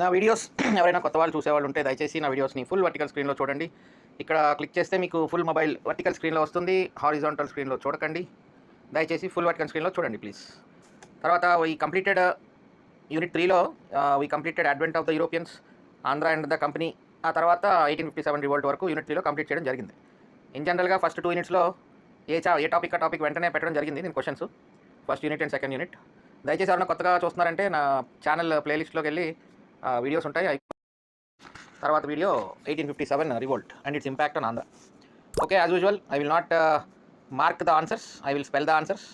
నా వీడియోస్ ఎవరైనా కొత్త వాళ్ళు చూసేవాళ్ళు ఉంటే దయచేసి నా వీడియోస్ని ఫుల్ వర్టికల్ స్క్రీన్లో చూడండి. ఇక్కడ క్లిక్ చేస్తే మీకు ఫుల్ మొబైల్ వర్టికల్ స్క్రీన్లో వస్తుంది. హారిజాంటల్ స్క్రీన్లో చూడకండి. దయచేసి ఫుల్ వర్టికల్ స్క్రీన్లో చూడండి ప్లీజ్. తర్వాత ఈ కంప్లీటెడ్ యూనిట్ 3లో we completed advent of the Europeans, Andhra and the company. ఆ తర్వాత 1857 రివోల్ట్ వరకు యూనిట్ 3లో కంప్లీట్ చేయడం జరిగింది. ఇన్ జనరల్గా ఫస్ట్ 2 యూనిట్స్లో ఏ టాపిక్ వెంటనే పెట్టడం జరిగింది నేను questions, first unit and second unit. దయచేసి ఎవరైనా కొత్తగా చూస్తున్నారంటే నా ఛానల్ ప్లేలిస్ట్లోకి వెళ్ళి వీడియోస్ ఉంటాయి. తర్వాత video 1857 revolt and it's impact on Andhra. Okay, as usual I will not mark the answers, I will spell the answers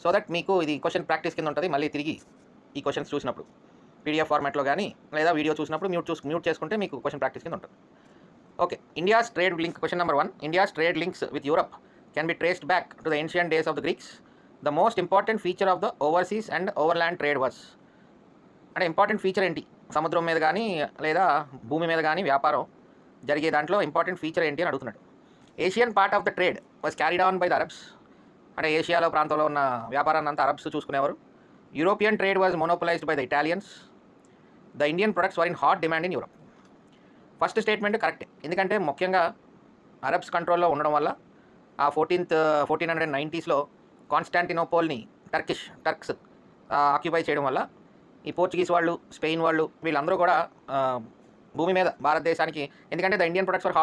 so that మీకు ఇది క్వశ్చన్ ప్రాక్టీస్ కింద ఉంటుంది. మళ్ళీ తిరిగి ఈ క్వశ్చన్స్ చూసినప్పుడు పీడిఎఫ్ ఫార్మాట్లో కానీ లేదా వీడియో చూసినప్పుడు మ్యూట్ చేసుకుంటే మీకు క్వశ్చన్ ప్రాక్టీస్ కింద ఉంటుంది. Okay, India's trade link question number 1. India's trade links with Europe can be traced back to the ancient days of the Greeks. The most important feature of the overseas and overland trade was. అంటే important feature ఏంటి, సముద్రం మీద కానీ లేదా భూమి మీద కానీ వ్యాపారం జరిగే దాంట్లో ఇంపార్టెంట్ ఫీచర్ ఏంటి అని అడుగుతున్నాడు. Asian part of the trade was carried on by the Arabs. అంటే ఏషియాలో ప్రాంతంలో ఉన్న వ్యాపారాన్ని అంతా అరబ్స్ చూసుకునేవారు. European trade was monopolised by the Italians. The Indian products were in hot demand in Europe. First statement కరెక్టే, ఎందుకంటే ముఖ్యంగా అరబ్స్ కంట్రోల్లో ఉండడం వల్ల ఆ 1490s కాన్స్టాంటినోపోల్ని టర్క్స్ ఆక్యుపై చేయడం వల్ల ఈ పోర్చుగీస్ వాళ్ళు, స్పెయిన్ వాళ్ళు వీళ్ళందరూ కూడా భూమి మీద భారతదేశానికి, ఎందుకంటే the Indian products for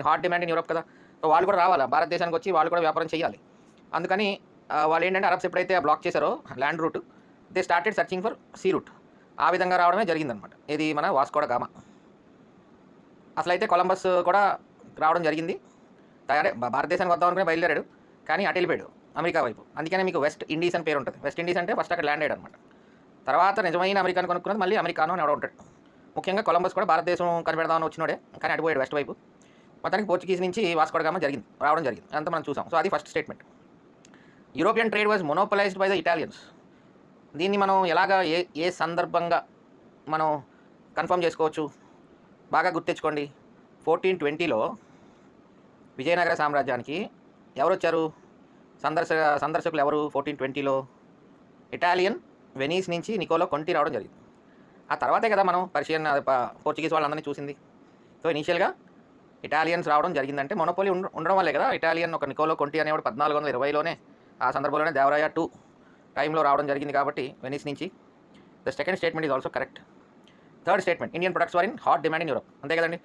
hot demand in Europe కదా, సో వాళ్ళు కూడా రావాలా భారతదేశానికి వచ్చి వాళ్ళు కూడా వ్యాపారం చేయాలి. అందుకని వాళ్ళు ఏంటంటే అరబ్స్ ఎప్పుడైతే బ్లాక్ చేశారో land route, they started searching for sea route. ఆ విధంగా రావడమే జరిగిందనమాట. ఇది మన వాస్కో డ గామా. అసలైతే కొలంబస్ కూడా రావడం జరిగింది. భారతదేశానికి వద్దాం అనుకుని బయలుదేరాడు, కానీ అటు వెళ్ళిపోయాడు అమెరికా వైపు. అందుకనే మీకు వెస్ట్ ఇండీస్ అని పేరు ఉంటుంది. వెస్ట్ ఇండీస్ అంటే ఫస్ట్ అక్కడ ల్యాండ్ అయ్యాడు అనమాట. తర్వాత నిజమైన అమెరికాను కొనుక్కున్నది మళ్ళీ అమెరికాను అని ఎవడో ఉంటాడు. ముఖ్యంగా కొలంబస్ కూడా భారతదేశం కనిపెడదామని వచ్చినోడే, కానీ అటుపోయాడు వెస్ట్ వైపు. మొత్తానికి పోర్చుగీస్ నుంచి వాస్కో డ గామా రావడం జరిగింది. అంతా మనం చూసాం. సో అది first statement. European trade was monopolised by the Italians. దీన్ని మనం ఎలాగా ఏ సందర్భంగా మనం కన్ఫర్మ్ చేసుకోవచ్చు, బాగా గుర్తెచ్చుకోండి. 1420లో విజయనగర సామ్రాజ్యానికి ఎవరు వచ్చారు, సందర్శకులు ఎవరు? 1420లో ఇటాలియన్ వెనీస్ నుంచి నికోలో కొంటి రావడం జరిగింది. ఆ తర్వాతే కదా మనం పోర్చుగీస్ వాళ్ళందరినీ చూసింది. సో ఇనీషియల్గా ఇటాలియన్స్ రావడం జరిగిందంటే మొనోపోలీ ఉండడం వల్లే కదా. ఇటాలియన్ ఒక నికోలో కొంటి అనేవాడు 1420లోనే ఆ సందర్భంలోనే దేవరాయ 2 టైంలో రావడం జరిగింది కాబట్టి వెనీస్ నుంచి. The second statement is also correct. Third statement, Indian products were in hot demand in Europe. అంతే కదండి,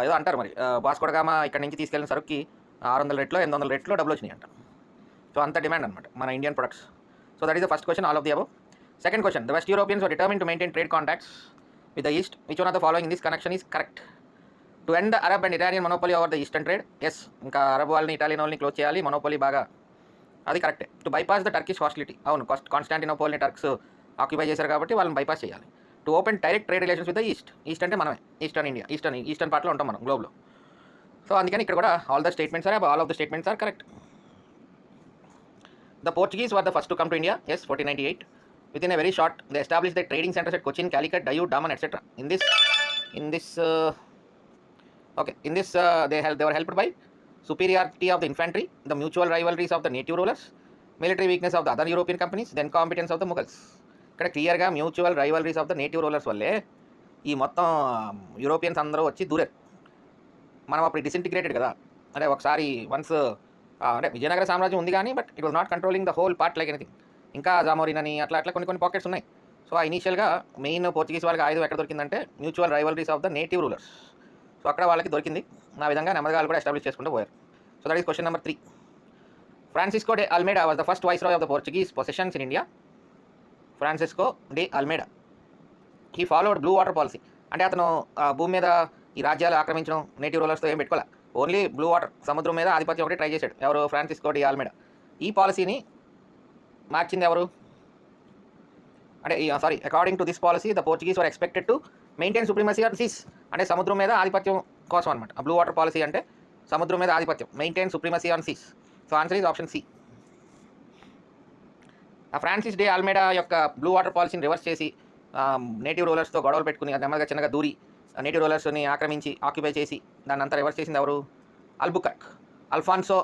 ఏదో అంటారు మరి వాస్కో డ గామా ఇక్కడ నుంచి తీసుకెళ్ళిన సరుకుకి 600 రెట్లో 800 రెట్లో డబ్బులు వచ్చినాయి అంట. సో అంత డిమాండ్ అనమాట మన Indian products. So that is the first question, all of the above. Second question, the West Europeans were determined to maintain trade contacts with the East. Which one of the following in this connection is correct? To end the Arab and Iranian monopoly over the Eastern trade. Yes, ఇంకా Arab వాళ్ళని Italian వాళ్ళని close చేయాలి, monopoly బాగా, అది కరెక్టే. To bypass the Turkish hostility. అవును, కాన్స్టాంటినోపోల్ని Turks occupy చేశారు కాబట్టి వాళ్ళని బైపాస్ చేయాలి. To open direct trade relations with the east. East అంటే మనమే, ఈస్టర్న్ ఇండియా, ఈస్టర్న్ పార్ట్లో ఉంటాం మనం గ్లోబ్లో. సో అందుకని ఇక్కడ కూడా all of the statements are correct. The Portuguese were the first to come to India. Yes, 1498. Within a very short, they established their trading centers at Cochin, Calicut, Dayu, Daman, etc. In this, they were helped by superiority of the infantry, the mutual rivalries of the native rulers, military weakness of the other European companies, then competence of the Mughals. ఇక్కడ క్లియర్గా mutual rivalries of the native rulers వల్లే ఈ మొత్తం Europeans అందరూ వచ్చి దూరారు. మనం అప్పుడు disintegrated కదా, అంటే ఒకసారి వన్స్ అంటే విజయనగర సామ్రాజ్యం ఉంది కానీ but it was not controlling the whole part like anything. ఇంకా జామోరిన్ అని అట్లా కొన్ని పాకెట్స్ ఉన్నాయి. సో ఆ ఇనీషియల్గా మెయిన్ పోర్చుగీస్ వాళ్ళకి ఆయుధం ఎక్కడ దొరికిందంటే mutual rivalries of the native rulers. So అక్కడ వాళ్ళకి దొరికింది. ఆ విధంగా నెమ్మదిగా కూడా ఎస్టాబ్లిష్ చేసుకుంటూ పోయారు. So that is question number 3. Francisco day Almeida was the first viceroy of the Portuguese possessions in India. Francisco day Almeida, he followed blue water policy. అంటే అతను భూమి మీద ఈ రాజ్యాలు ఆక్రమించడం, నేటివ్ రూలర్స్తో ఏం పెట్టుకోలే, ఓన్లీ బ్లూ వాటర్, సముద్రం మీద ఆధిపత్యం ఒకటి ట్రై చేశాడు. ఎవరు? Francisco de Almeida. ఈ పాలసీని మార్చింది ఎవరు అంటే according to this policy the Portuguese were expected to maintain supremacy on seas. అంటే సముద్రం మీద ఆధిపత్యం కోసం అనమాట. బ్లూ వాటర్ పాలసీ అంటే సముద్రం మీద ఆధిపత్యం, maintain supremacy on seas. So answer is option C. ఆ ఫ్రాన్సిస్ డే ఆల్మేడా యొక్క బ్లూ వాటర్ పాలసీని రివర్స్ చేసి నేటివ్ రూలర్స్తో గొడవలు పెట్టుకుని నెమ్మదిగా చిన్నగా దూరి నేటివ్ రూలర్స్ని ఆక్రమించి ఆక్యుపై చేసి దాన్ని అంతా రివర్స్ చేసింది ఎవరు? అల్ఫాన్సో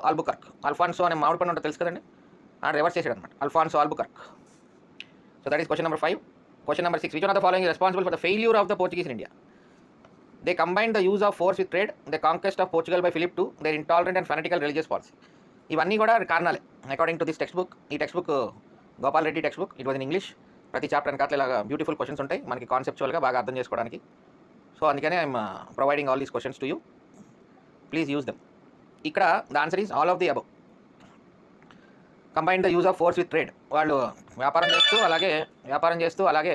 అల్ఫాన్సో అనే మామిడి పండు ఉంటుంది తెలుసు కదండి, రివర్స్ చేసాడు అనమాట, Alfonso Albuquerque. So that is question number 5. Question number 6. Which one of the following is responsible for the failure of the Portuguese in India? They combined the use of force with trade, the conquest of Portugal by Philip II, their intolerant and fanatical religious policy. ఇవన్నీ కూడా కారణాలే according to this text book. ఈ text book Gopal Reddy text book. It was in English. ప్రతి chapter వెనకాల ఇలాగా beautiful questions ఉంటాయి మనకి కాన్సెప్చువల్గా బాగా అర్థం చేసుకోవడానికి. సో అందుకనే I'm providing all these questions to you. Please use them. ఇక్కడ the answer is all of the above. Combine the use of force with trade. వాళ్ళు వ్యాపారం చేస్తూ అలాగే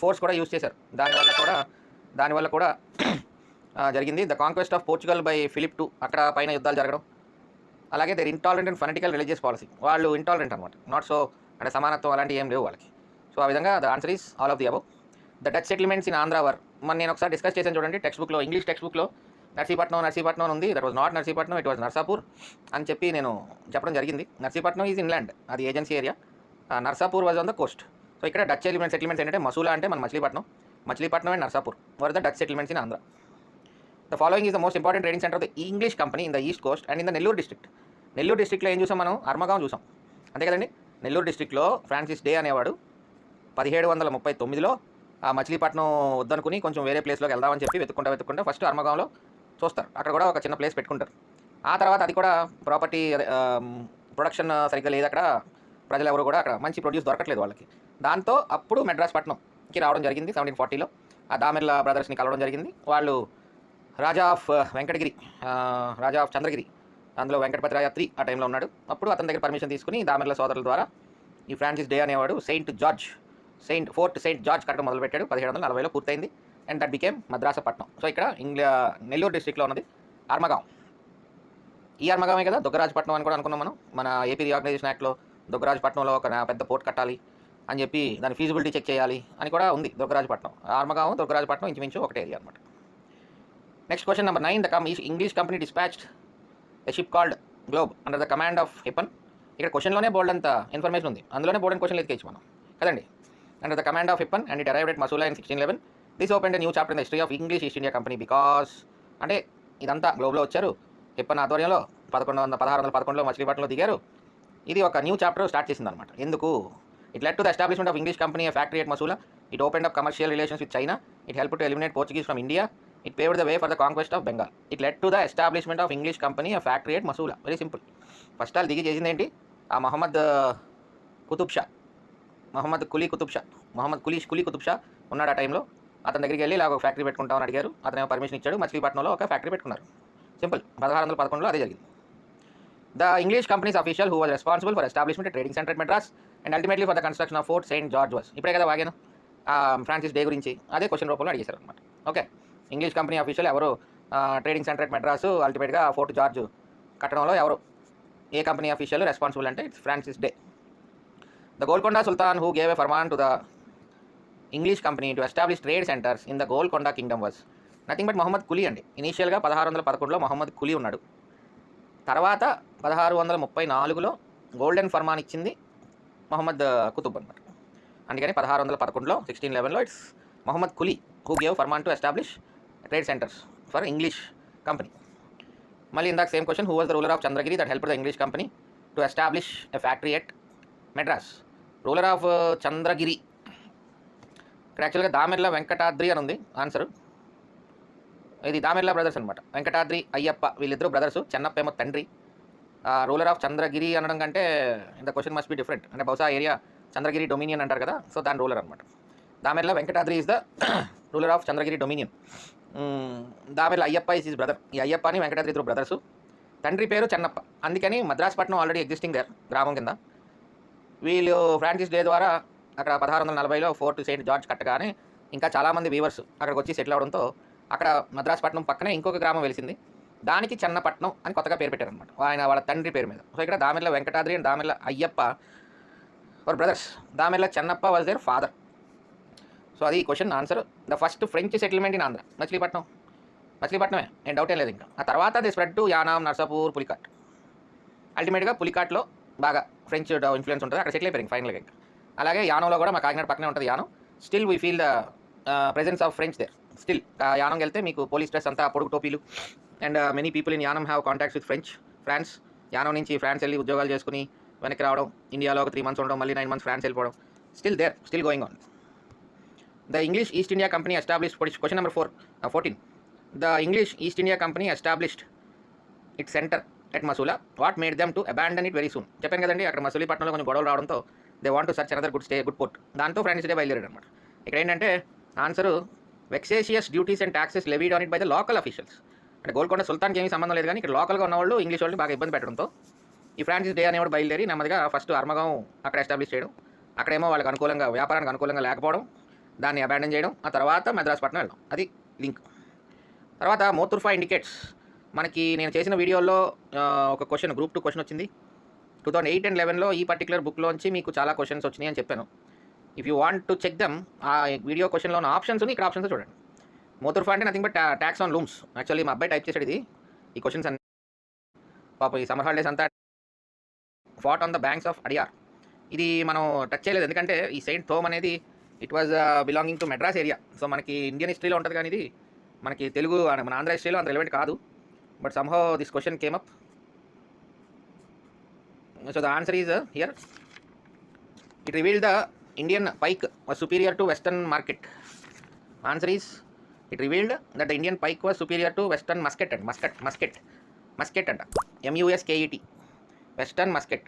ఫోర్స్ కూడా యూజ్ చేశారు. దానివల్ల కూడా జరిగింది. The conquest of Portugal by Philip II, అక్కడ పైన యుద్ధాలు జరగడం. అలాగే their intolerant and fanatical religious policy. వాళ్ళు ఇంటాలరెంట్ అనమాట, నాట్ సో అంటే సమానత్వం అలాంటివి ఏం లేవు వాళ్ళకి. సో ఆ విధంగా the answer is all of the above. The Dutch settlements in Andhra were. నేను ఒకసారి డిస్కస్ చేశాను చూడండి టెక్స్ట్ బుక్లో, ఇంగ్లీష్ టెక్స్ట్ బుక్లో నర్సీపట్నం ఉంది. That was not Narsipatnam, it was Narsapur అని చెప్పి నేను చెప్పడం జరిగింది. నర్సీపట్నం ఈజ్ ఇన్లాండ్, అది agency area. Narsapur was on the Coast. So ఇక్కడ డచ్ సెటిల్మెంట్స్ ఏంటంటే మసూలా అంటే మన Machilipatnam and Narsapur were the Dutch settlements in Andhra. The following is the most important trading centre of the English company in the east Coast and in the Nellore district. Nellore డిస్ట్రిక్ట్లో ఏం చూసాం మనం? అర్మగాం చూసాం, అంతే కదండి. నెల్లూరు డిస్ట్రిక్ట్లో ఫ్రాన్సిస్ డే అనేవాడు 1739లో ఆ మచిలీపట్నం వద్దనుకుని కొంచెం వేరే ప్లేస్లోకి వెళ్దామని చెప్పి వెతుక్కుంటా ఫస్ట్ అర్మగాంలో చూస్తారు. అక్కడ కూడా ఒక చిన్న ప్లేస్ పెట్టుకుంటారు. ఆ తర్వాత అది కూడా ప్రాపర్టీ ప్రొడక్షన్ సరిగ్గా లేదు అక్కడ, ప్రజలు ఎవరు కూడా అక్కడ మంచి ప్రొడ్యూస్ దొరకట్లేదు వాళ్ళకి. దాంతో అప్పుడు మెడ్రాస్ పట్నంకి రావడం జరిగింది 1740లో. ఆ దామెర్ల బ్రదర్స్ని కలవడం జరిగింది. వాళ్ళు రాజా ఆఫ్ చంద్రగిరి, అందులో వెంకటపతి రాయ III ఆ టైంలో ఉన్నాడు. అప్పుడు అతని దగ్గర పర్మిషన్ తీసుకుని దామెర్ల సోదరుల ద్వారా ఈ ఫ్రాన్సిస్ డే అనేవాడు ఫోర్ట్ సెయింట్ జార్జ్ కట్టడం మొదలుపెట్టాడు. 1740లో పూర్తయింది. And that became Madrasapatnam. So ఇక్కడ నెల్లూరు డిస్ట్రిక్ట్లో ఉన్నది అర్మగాం. ఈ అర్మగామే కదా దొగ్గరాజపట్నం అని కూడా అనుకున్నాం మనం. మన ఏపీ రీఆర్గనైజేషన్ యాక్ట్లో దొగ్గరాజపట్నంలో ఒక పెద్ద పోర్ట్ కట్టాలి అని చెప్పి దాని ఫీజిబిలిటీ చెక్ చేయాలి అని కూడా ఉంది. దొగ్గరాజపట్నం, అర్మగాం, దొగ్గరాజపట్నం ఇంచుమించు ఒకటే ఏరియా అనమాట. Next question number 9. The English company dispatched a ship called globe under the command of హిప్పన్. ఇక్కడ క్వశ్చన్లోనే బోల్డ్ అంత ఇన్ఫర్మేషన్ ఉంది, అందులోనే బోల్డ్ క్వశ్చన్ ఎత్తుకోవచ్చు మనం కదండి. Under the command of హిప్పన్ and it arrived at Masula in 1611. This opened a new chapter in the history of English east India company because అంటే ఇదంతా గ్లోబ్లో వచ్చారు. హిప్పన్ ఆధ్వర్యంలో 1611లో మచిలీపట్నంలో దిగారు. ఇది ఒక న్యూ చాప్టర్ స్టార్ట్ చేసింది అనమాట. ఎందుకు? It led to the establishment of English company factory at Masula. It opened up commercial relations with China. It help to eliminate Portuguese from India. It paved the way for the conquest of Bengal. It led to the establishment of English company, a factory at Masula. Very simple. First వాళ్ళు దిగి చేసింది ఏంటి? ఆ మహమ్మద్ కులీ కుతుబ్ షా ఉన్నాడు ఆ టైంలో. అతని దగ్గరికి వెళ్ళి ఇలా ఒక ఫ్యాక్టరీ పెట్టుకుంటామని అడిగారు. అతను పర్మిషన్ ఇచ్చాడు. మచిలీపట్నంలో ఒక ఫ్యాక్టరీ పెట్టుకున్నారు. సింపుల్. 1611లో అదే జరిగింది. The English companies official who was responsible for establishment trading centre at Madras and ultimately for the construction of fort Saint George was. ఇప్పుడే కదా వాగాను ఫ్రాన్సిస్ డే గురించి, అదే క్వశ్చన్ రూపంలో అడిగేశారు అనమాట. ఓకే, ఇంగ్లీష్ కంపెనీ అఫీషియల్ ఎవరు ట్రేడింగ్ సెంటర్ ఎట్ మెడ్రాసు అల్టిమేట్గా Fort George కట్టడంలో ఎవరు ఏ కంపెనీ అఫీషియల్ రెస్పాన్సిబుల్ అంటే it's Francis Day. The Golconda sultan who gave a farman to the English company to establish trade centres in the Golconda kingdom was nothing but Mohammad Quli అండి. ఇనీషియల్గా 1611లో మొహమ్మద్ కులీ ఉన్నాడు. తర్వాత 1634లో గోల్డెన్ ఫర్మాన్ ఇచ్చింది మొహమ్మద్ కుతుబ్ అనమాట. అందుకని 1611లో 1611లో it's Mohammad Quli who gave farman to establish trade centres for English company. మళ్ళీ ఇందాక same question, who was the ruler of Chandragiri that help the English company to establish a factory at Madras. Ruler of Chandragiri ఇక్కడ యాక్చువల్గా దామెర్ల వెంకటాద్రి అని ఉంది ఆన్సర్. ఇది దామెర్ల బ్రదర్స్ అనమాట. వెంకటాద్రి అయ్యప్ప వీళ్ళిద్దరు brothers. Chennappa ఏమో తండ్రి. రూలర్ ఆఫ్ చంద్రగిరి అనడం కంటే ఇంత క్వశ్చన్ మస్ట్ బి డిఫరెంట్. అంటే బహుశా ఏరియా చంద్రగిరి డొమినియన్ అంటారు కదా, సో దాని రూలర్ అనమాట. Damerla Venkatadri is the ruler of Chandragiri dominion. Damerla Ayyappa is his brother. ఈ అయ్యప్ప అని వెంకటాద్రి ఇద్దరు బ్రదర్స్. తండ్రి పేరు చెన్నప్ప. అందుకని మద్రాసుపట్నం ఆల్రెడీ ఎగ్జిస్టింగ్ దేర్, గ్రామం కింద. వీళ్ళు ఫ్రాన్సిస్ డే ద్వారా అక్కడ 1640లో ఫోర్ట్ సెయింట్ జార్జ్ కట్టగానే ఇంకా చాలామంది వీవర్స్ అక్కడికి వచ్చి సెటిల్ అవడంతో అక్కడ మద్రాసుపట్నం పక్కనే ఇంకొక గ్రామం వెలిసింది. దానికి చెన్నపట్నం అని కొత్తగా పేరు పెట్టారనమాట వాళ్ళ తండ్రి పేరు మీద. సో ఇక్కడ Damerla Venkatadri and Damerla Ayyappa were brothers. Damerla Chennappa was their father. So అది question answer. The first French settlement in Andhra మచిలీపట్నమే, నేను డౌట్ ఏం లేదు. ఇంకా ఆ తర్వాత they spread to Yanam, Narsapur, Pulicat. అల్టిమేట్గా పులికాట్లో బాగా ఫ్రెంచ్ ఇన్ఫ్లుయెన్స్ ఉంటుంది, అక్కడ సెటిల్ అయిపోయింది ఫైనల్గా. ఇంకా అలాగే యానంలో కూడా మా కాకినాడ పక్కనే ఉంటుంది Yanam. Still we feel the presence of French there. Still యానంకి వెళ్తే మీకు పోలీస్ డ్రెస్ అంతా పొడుగు టోపీలు. And many people in Yanam have contacts with France. Yanam నుంచి ఫ్రాన్స్ వెళ్ళి ఉద్యోగాలు చేసుకుని వెనక్కి రావడం, ఇండియాలో ఒక 3 months ఉండడం, మళ్ళీ 9 months ఫ్రాన్స్ వెళ్ళిపోవడం. still going on. The English East India Company established, question number 14. The English East India Company established its center at Masula. What made them to abandon it very soon? చెప్పాను కదండి, అక్కడ మసూలీపట్నంలో కొంచెం గొడవలు రావడంతో they want to search another good port. దాంతో Francis Day బయలుదేరాడు అనమాట. ఇక్కడ ఏంటంటే answer vexatious duties and taxes levied on it by the local officials. అంటే గోల్కొండ సుల్తాన్కి ఏమీ సంబంధం లేదు, కానీ ఇక్కడ లోకల్గా ఉన్నవాళ్ళు ఇంగ్లీష్ వాళ్ళని బాగా ఇబ్బంది పెట్టడంతో ఈ ఫ్రాన్సిస్ డే అనేవాడు బయలుదేరి నెమ్మదిగా ఫస్ట్ అర్మగాం అక్కడ ఎస్టాబ్లిష్ చేయడం, అక్కడేమో వాళ్ళకి అనుకూలంగా వ్యాపారానికి అనుకూలంగా లేకపోవడం, దాన్ని అబాండన్ చేయడం, ఆ తర్వాత మద్రాసుపట్నం వెళ్ళడం. అది లింక్. తర్వాత మోతుర్ఫా ఇండికేట్స్. మనకి నేను చేసిన వీడియోలో ఒక క్వశ్చన్, గ్రూప్ 2 క్వశ్చన్ వచ్చింది 2008 and 11లో. ఈ పర్టికులర్ బుక్లోంచి మీకు చాలా క్వశ్చన్స్ వచ్చినాయి అని చెప్పాను. If you want to check them, ఆ వీడియో క్వశ్చన్లో ఉన్న ఆప్షన్స్ ఇక్కడ ఆప్షన్స్ చూడండి. మోతుర్ఫా అంటే nothing but tax on looms. Actually మా అబ్బాయి టైప్ చేసాడు ఇది, ఈ క్వశ్చన్స్ అన్ని. పాప ఈ సమ్మర్ హాలిడేస్ అంతా fought on the banks of Adyar. ఇది మనం టచ్ చేయలేదు, ఎందుకంటే ఈ సెయింట్ థోమ్ అనేది it was belonging to Madras area. So మనకి ఇండియన్ హిస్టరీలో ఉంటుంది, కానీ ఇది మనకి తెలుగు మన ఆంధ్ర హిస్టరీలో అంత రిలవెంట్ కాదు. But somehow this question came up. So the answer is here. It revealed the Indian pike was superior to western market. Answer is it revealed that the Indian pike was superior to western musket and musket అంట, MUSKET, western musket.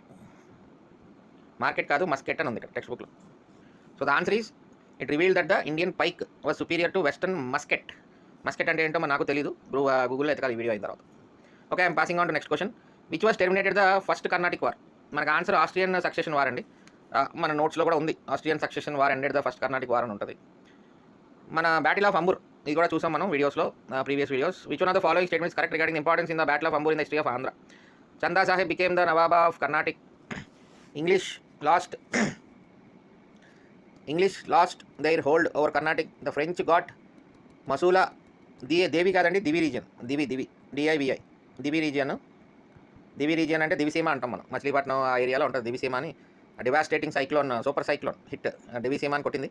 Market కాదు, musket అని ఉంది ఇక్కడ text బుక్లో. So the answer is it revealed that the Indian pike was superior to western musket. Musket అంటే ఏంటో నాకు తెలియదు, గూగుల్లో ఎతకాలి ఈ వీడియో అయిన తర్వాత. Okay, I'm passing on to next question. Which was terminated the first Carnatic war? మనకు ఆన్సర్ ఆస్ట్రియన్ సక్సెషన్ వార్ అండి. మన నోట్స్లో కూడా ఉంది, Austrian succession war ended the first Carnatic war అని ఉంటుంది. మన బ్యాటిల్ ఆఫ్ అంబూర్ ఇది కూడా చూసాం మనం వీడియోస్లో, previous videos. Which one of the following statements correct regarding importance in the battle of Ambur in the history of Andhra? Chanda Sahib became the Nawab of Carnatic. English lost their hold over Carnatic. The French got Masula, Devi కాదండి, దివి region, దివి DIVI, దివి region అంటే దివిసీమ అంటాం మనం. మచిలీపట్నం ఆ ఏరియాలో ఉంటుంది దివిసీమ అని. Devastating cyclone, super cyclone hit Diviseema అని కొట్టింది.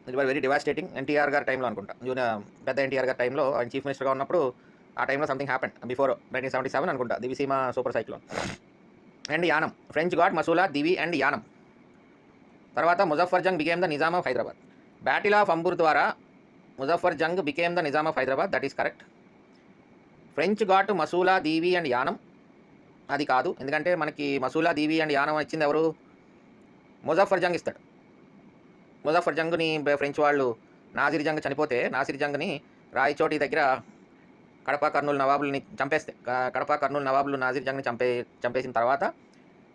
It was very devastating. NTR గారి టైంలో అనుకుంటా, పెద్ద NTR గారి టైంలో, ఆయన చీఫ్ మినిస్టర్గా ఉన్నప్పుడు ఆ టైంలో సంథింగ్ హ్యాపెండ్ బిఫోర్ 1977 అనుకుంటా, Diviseema super cyclone. And Yanam, French got Masula, Divi and Yanam. తర్వాత Muzaffar Jung became the Nizam of Hyderabad. Battle of Ambur ద్వారా Muzaffar Jung became the Nizam of Hyderabad, that is correct. French got Masula, Divi and Yanam, అది కాదు. ఎందుకంటే మనకి మసూలా, దీవి అండ్ యానం ఇచ్చింది ఎవరు? ముజఫర్ జంగ్ ఇస్తాడు. ముజఫర్ జంగ్ని ఫ్రెంచ్ వాళ్ళు నాసిర్ జంగ్ చనిపోతే, నాసిర్ జంగ్ని రాయచోటి దగ్గర కడప కర్నూలు నవాబుల్ని చంపేస్తే, కడప కర్నూలు నవాబులు నాసిర్ జంగ్ని చంపేసిన తర్వాత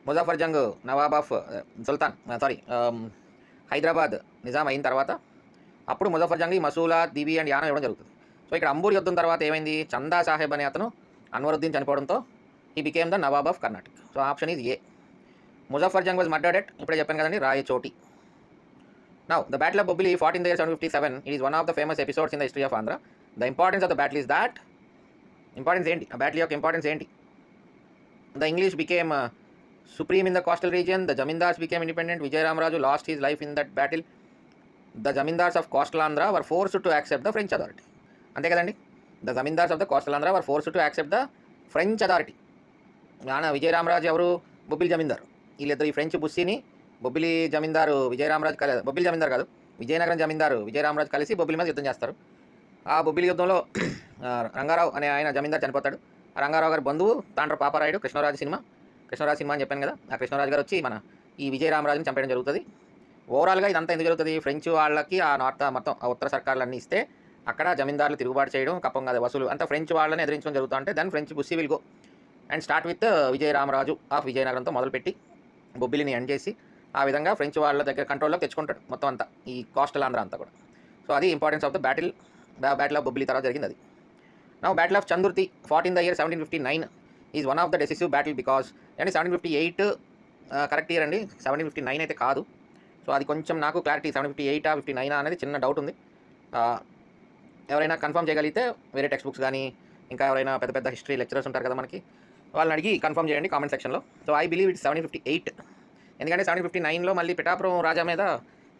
ముజఫర్ జంగ్ నవాబ్ ఆఫ్ హైదరాబాద్ నిజాం అయిన తర్వాత అప్పుడు ముజఫర్ జంగ్ మసూలా, దివి అండ్ యానం ఇవ్వడం జరుగుతుంది. సో ఇక్కడ అంబూర్ యుద్ధం తర్వాత ఏమైంది? చందా సాహెబ్ అనే అతను అన్వరుద్దీన్ చనిపోవడంతో ఈ became the Nawab of Karnataka. So option is A. Muzaffar Jung was murdered at, ఇప్పుడే చెప్పాను కదండి, Rayachoti. Now the battle of Bobbili fought in the year 757. It is one of the famous episodes in the history of Andhra. The importance of the battle is that, importance ఏంటి? ఆ battle యొక్క importance ఏంటి? The English became supreme in the coastal region. The Zamindars became independent. Vijayaramaraju lost his life in that battle. The Zamindars of coastal Andhra were forced to accept the French authority. అంతే కదండి, the zamindars of the coastal Andhra were forced to accept the French authority. Vijayaramaraju ఎవరు? బొబ్బిలి జమీందారు. వీళ్ళిద్దరు ఈ French బుస్సీని Bobbili జమీందారు విజయరామరాజు బొబ్బిలి జమీందారు కాదు, విజయనగరం జమీందారు విజయరామరాజు కలిసి బొబ్బిలి మీద యుద్ధం చేస్తారు. ఆ బొబ్బిలి యుద్ధంలో రంగారావు అనే ఆయన జమీందారు చనిపోతాడు. ఆ రంగారావు గారి బంధువు తాండ్ర పాపారాయుడు, కృష్ణరాజు సినిమా అని చెప్పాను కదా, ఆ కృష్ణరాజు గారు వచ్చి మన ఈ విజయరామరాజుని చంపేయడం జరుగుతుంది. ఓవరాల్గా ఇదంతా ఎందుకు జరుగుతుంది? ఫ్రెంచ్ వాళ్ళకి ఆ నార్త్ మొత్తం ఆ ఉత్తర సర్కార్లన్నీ ఇస్తే అక్కడ జమీందారులు తిరుగుబాటు చేయడం, కప్పం కాదు వసూలు అంతా ఫ్రెంచ్ వాళ్ళని ఎదిరించడం జరుగుతూ ఉంటే then French Bussy will go and start with Vijayaramaraju of విజయనగరంతో మొదలుపెట్టి బొబ్బిలిని ఎండ్ చేసి ఆ విధంగా ఫ్రెంచ్ వాళ్ళ దగ్గర కంట్రోల్లోకి తెచ్చుకుంటాడు మొత్తం అంతా, ఈ కోస్టల్ ఆంధ్ర అంతా కూడా. సో అది importance of the battle of Bobbili తర్వాత జరిగింది అది. Now battle of Chandurthi fought in the year 1759 is one of the decisive battle because, అంటే 1758 కరెక్ట్ ఇయర్ అండి, 1759 అయితే కాదు. సో అది కొంచెం నాకు క్లారిటీ 1758 59 అనేది చిన్న డౌట్ ఉంది. ఎవరైనా కన్ఫర్మ్ చేయగలిగితే వేరే టెక్స్ట్ బుక్స్ కానీ ఇంకా ఎవరైనా పెద్ద పెద్ద హిస్టరీ లెక్చరర్స్ ఉంటారు కదా మనకి, వాళ్ళని అడిగి కన్ఫర్మ్ చేయండి కామెంట్ సెక్షన్లో. సో ఐ బిలీవ్ ఇట్స్ 1758, ఎందుకంటే 1759లో మళ్ళీ పిఠాపురం రాజా మీద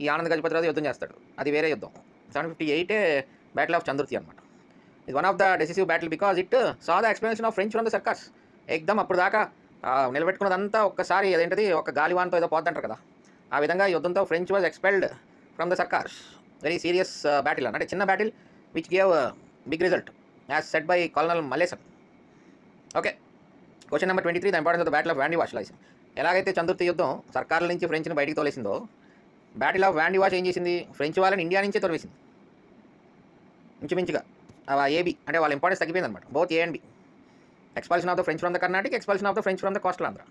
ఈ ఆనంద్ గజపతిరాజు యుద్ధం చేస్తాడు, అది వేరే యుద్ధం. 1758 బ్యాటిల్ ఆఫ్ చందుర్తి అనమాట. ఇది one of the decisive battle because it saw the explanation of French from the Sarkars. ఎగ్దమ్ అప్పుడు దాకా నిలబెట్టుకున్నదంతా ఒక్కసారి అదేంటిది ఒక గాలివాన్తో ఏదో పోద్దంటారు కదా, ఆ విధంగా ఈ యుద్ధంతో French was expelled from the Sarkar. Very serious battle అంటే చిన్న battle which gave big result as set by Colonel Malleson. Okay, question number 23, the importance of the battle of Wandiwash lies. ఎలాగైతే చందుర్తి యుద్ధం సర్కార్ల నుంచి ఫ్రెంచ్ని బయటికి తోలేసిందో, బ్యాటిల్ ఆఫ్ వ్యాండి వాష్ ఏం చేసింది, ఫ్రెంచ్ వాళ్ళని ఇండియా నుంచే తొలివేసింది ఇంచుమించుగా. ఏబి అంటే వాళ్ళ ఇంపార్టెన్స్ తగ్గిపోయింది అనమాట, both A and B. Expulsion of the French from the Carnatic, expulsion of the French from the coastal Andhra.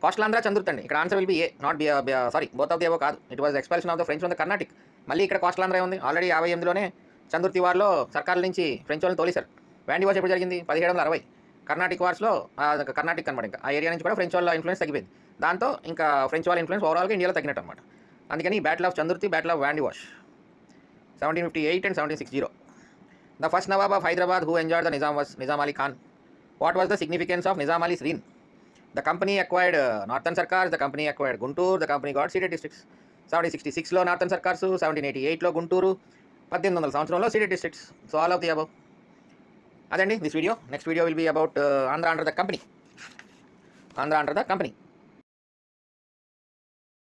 Coastal Andhra చంద్రుత్ అండి, ఇక్కడ answer will be A, not B, sorry both of the ఏవో కాదు. It was expulsion of the French from the Carnatic. మళ్ళీ ఇక్కడ coastal Andhra ఉంది. Already 58లోనే Chandurthi వార్లో సర్కార్ల నుంచి French వాళ్ళని తోలేశారు. వ్యాండి వాష్ ఎప్పుడు జరిగింది, 1760. కర్ణాటిక్ వార్స్లో కర్ణాటిక్ అనమాట, ఇంకా ఆ ఏరియా నుంచి కూడా ఫ్రెంచ్ వాళ్ళ ఇన్ఫ్లుయెన్స్ తగ్గిపోయింది. దాంతో ఇంకా ఫ్రెంచ్ వాళ్ళ ఇన్ఫ్లుయెన్స్ ఓవరాల్గా ఇండియాలో తగ్గినట్టు అనమాట. అందుకని battle of Chandurthi, battle of Wandiwash 1758 and 1760. The first Nawab of Hyderabad who enjoyed the Nizam was Nizam Ali Khan. What was the significance of Nizam Ali's reign? The company acquired Northern Sarkars, the company acquired Guntur, the company got ceded districts. 1766లో Northern Sarkars, 1788లో గుంటూరు, 1800 సంవత్సరంలో ceded districts. So all of the above. అదండి this video. Next video will be about Andhra under the company.